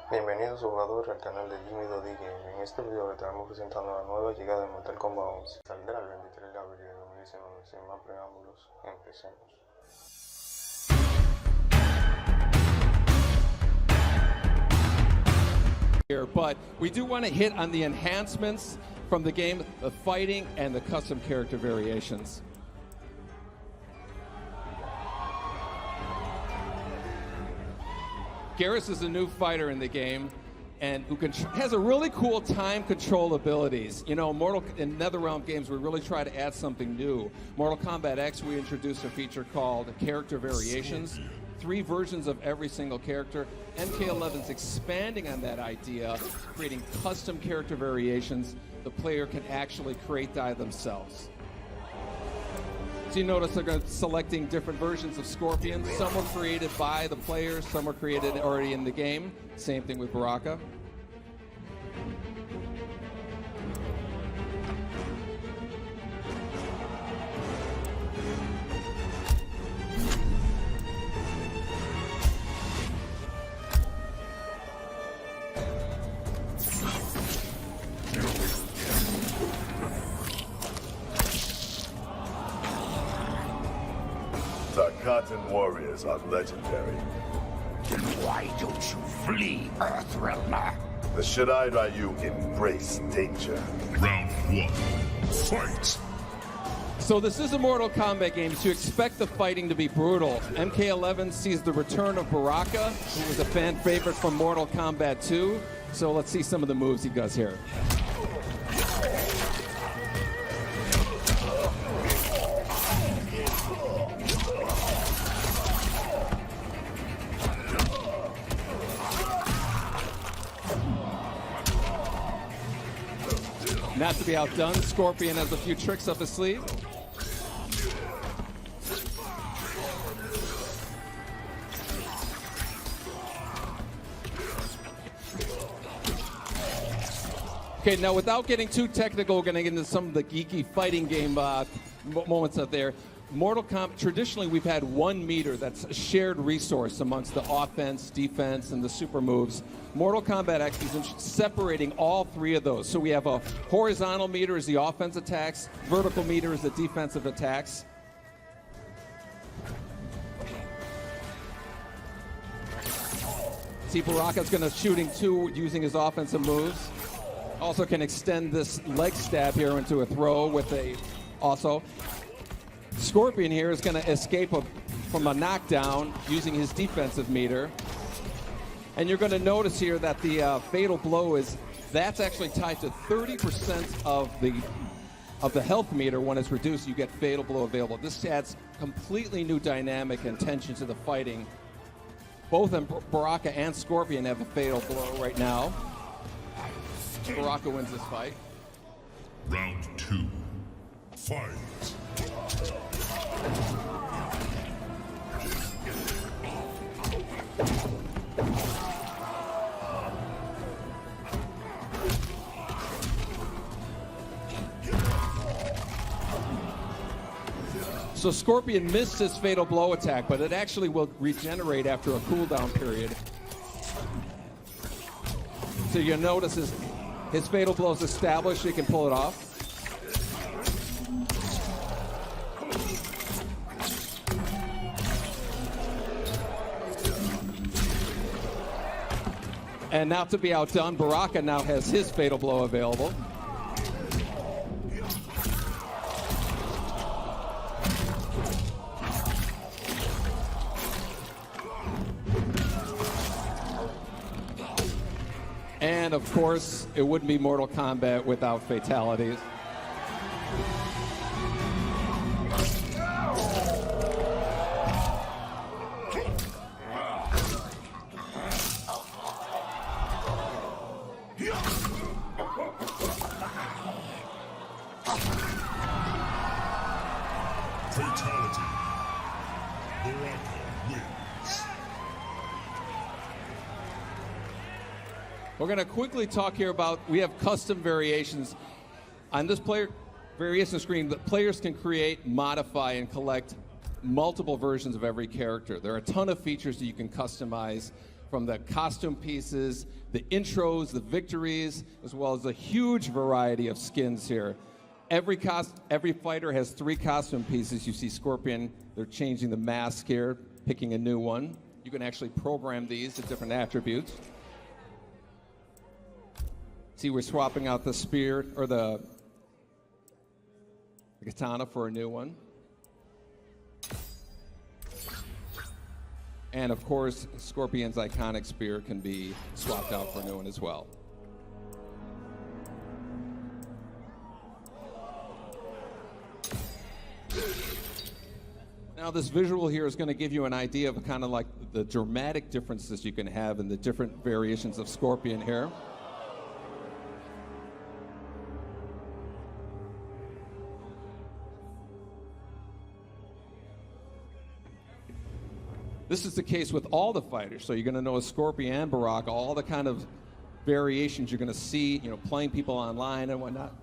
Bienvenido jugador al canal de Jimmy Game. En este video le estaremos presentando la nueva llegada de Mortal Kombat 11. Saldrá el 23 de abril de 2019. Sin más preámbulos, empecemos. But we do want to hit on the enhancements from the game, the fighting, and the custom character variations. Garrus is a new fighter in the game, and who has a really cool time control abilities. You know, in NetherRealm games, we really try to add something new. Mortal Kombat X, we introduced a feature called character variations. 3 versions of every single character. MK11's expanding on that idea, creating custom character variations the player can actually create themselves. So you notice they're selecting different versions of Scorpion. Some were created by the players, some were created already in the game. Same thing with Baraka. Our Cotton warriors are legendary. Then why don't you flee, Earthrealmer? The Shaddai Ryu embrace danger. Round 1, fight! So this is a Mortal Kombat game, so you expect the fighting to be brutal. MK11 sees the return of Baraka, who was a fan favorite from Mortal Kombat 2. So let's see some of the moves he does here. Not to be outdone, Scorpion has a few tricks up his sleeve. Okay, now without getting too technical, we're going to get into some of the geeky fighting game moments out there. Mortal Kombat, traditionally we've had one meter that's a shared resource amongst the offense, defense, and the super moves. Mortal Kombat X is separating all 3 of those. So we have a horizontal meter is the offense attacks, vertical meter is the defensive attacks. See, Baraka's going to shooting 2 using his offensive moves. Also can extend this leg stab here into a throw with a also. Scorpion here is going to escape from a knockdown using his defensive meter. And you're going to notice here that the fatal blow that's actually tied to 30% of the health meter. When it's reduced, you get fatal blow available. This adds completely new dynamic and tension to the fighting. Both Baraka and Scorpion have a fatal blow right now. Baraka wins this fight. Round 2, fight! So Scorpion missed his fatal blow attack, but it actually will regenerate after a cooldown period. So you'll notice his fatal blow is established, he can pull it off. And not to be outdone, Baraka now has his fatal blow available. And of course, it wouldn't be Mortal Kombat without fatalities. Fatality. Baraka wins. We're going to quickly talk here about, we have custom variations. On this player variation screen, the players can create, modify, and collect multiple versions of every character. There are a ton of features that you can customize from the costume pieces, the intros, the victories, as well as a huge variety of skins here. Every fighter has 3 costume pieces. You see Scorpion, they're changing the mask here, picking a new one. You can actually program these to different attributes. See, we're swapping out the spear, or the katana for a new one. And of course, Scorpion's iconic spear can be swapped out for a new one as well. Now this visual here is going to give you an idea of kind of like the dramatic differences you can have in the different variations of Scorpion here. This is the case with all the fighters, so you're going to know Scorpion and Baraka, all the kind of variations you're going to see, you know, playing people online and whatnot.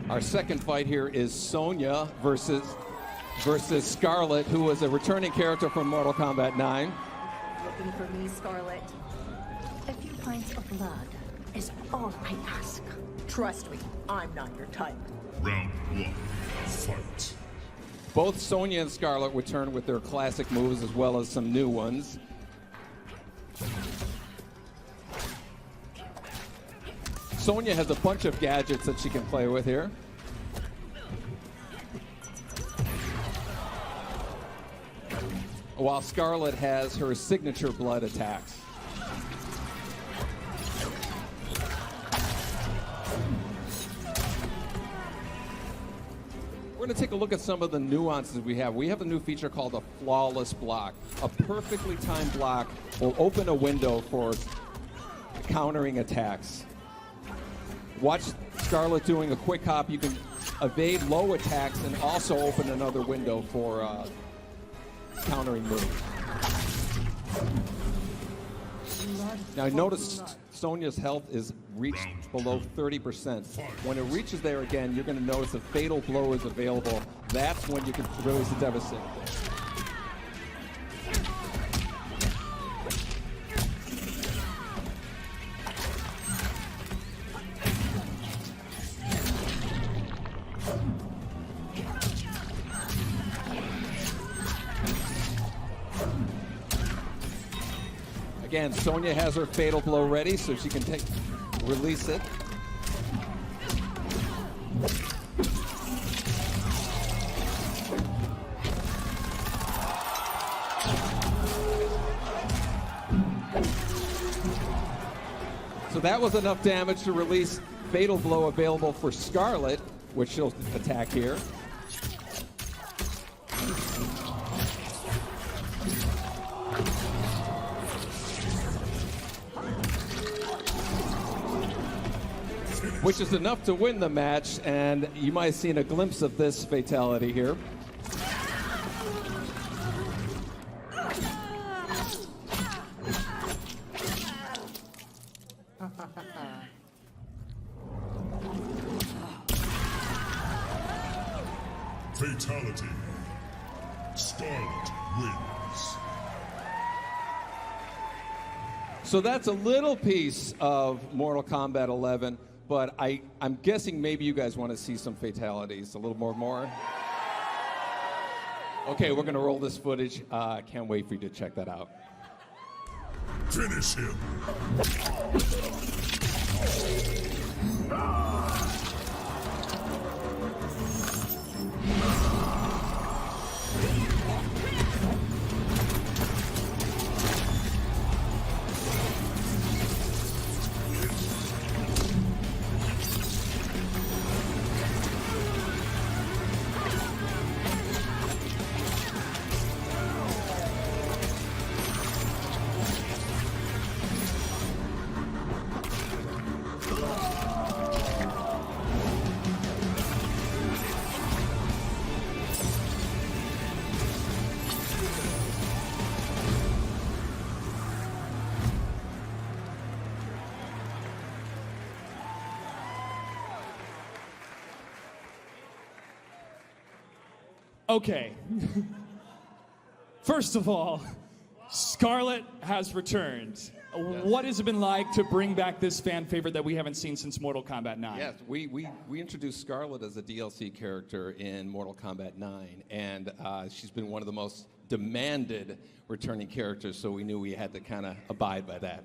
Our second fight here is Sonya versus Scarlet, who was a returning character from Mortal Kombat 9. Looking for me, Scarlet? A few pints of blood is all I ask. Trust me, I'm not your type. Round 1, fight. Both Sonya and Scarlet return with their classic moves as well as some new ones. Sonya has a bunch of gadgets that she can play with here. While Scarlet has her signature blood attacks. We're going to take a look at some of the nuances we have. We have a new feature called a flawless block. A perfectly timed block will open a window for countering attacks. Watch Scarlet doing a quick hop. You can evade low attacks and also open another window for countering moves. Now notice Sonya's health is reached below 30%. When it reaches there again, you're going to notice a fatal blow is available. That's when you can release the devastating. Again, Sonya has her fatal blow ready, so she can release it. So that was enough damage to release fatal blow available for Scarlet, which she'll attack here. Which is enough to win the match, and you might have seen a glimpse of this fatality here. Fatality. Scarlet wins. So that's a little piece of Mortal Kombat 11. But I'm guessing maybe you guys want to see some fatalities, a little more. Okay, we're going to roll this footage. Can't wait for you to check that out. Finish him. Okay. First of all, Scarlet has returned. Yes. What has it been like to bring back this fan favorite that we haven't seen since Mortal Kombat 9? Yes, we introduced Scarlet as a DLC character in Mortal Kombat 9, and she's been one of the most demanded returning characters, so we knew we had to kind of abide by that.